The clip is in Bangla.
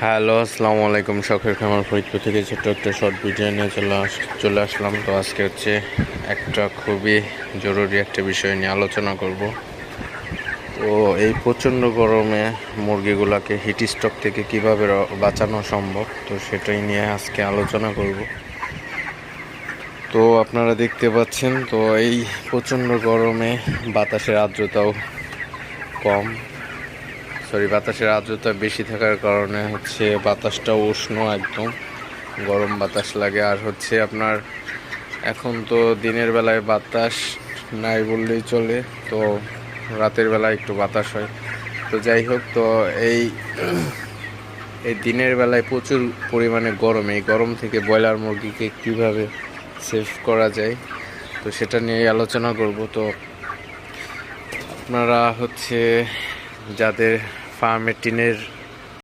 হ্যালো, আসসালামু আলাইকুম। শখের খামার ফরিদপুর থেকে ছোট্ট একটা শর্ট ভিডিও নিয়ে চলে আসলাম। তো আজকে হচ্ছে একটা খুবই জরুরি একটা বিষয় নিয়ে আলোচনা করব। তো এই প্রচণ্ড গরমে মুরগিগুলোকে হিট স্ট্রোক থেকে কীভাবে বাঁচানো সম্ভব, তো সেটাই নিয়ে আজকে আলোচনা করব। তো আপনারা দেখতে পাচ্ছেন, তো এই প্রচণ্ড গরমে বাতাসের আর্দ্রতাও কম, বাতাসের আর্দ্রতা বেশি থাকার কারণে হচ্ছে বাতাসটা উষ্ণ, একদম গরম বাতাস লাগে। আর হচ্ছে আপনার এখন তো দিনের বেলায় বাতাস নাই বললেই চলে, তো রাতের বেলায় একটু বাতাস হয়। তো যাই হোক, তো এই এই দিনের বেলায় প্রচুর পরিমাণে গরম, এই গরম থেকে ব্রয়লার মুরগিকে কিভাবে সেভ করা যায়, তো সেটা নিয়ে আলোচনা করব। তো আপনারা হচ্ছে যাদের ফার্মে টিনের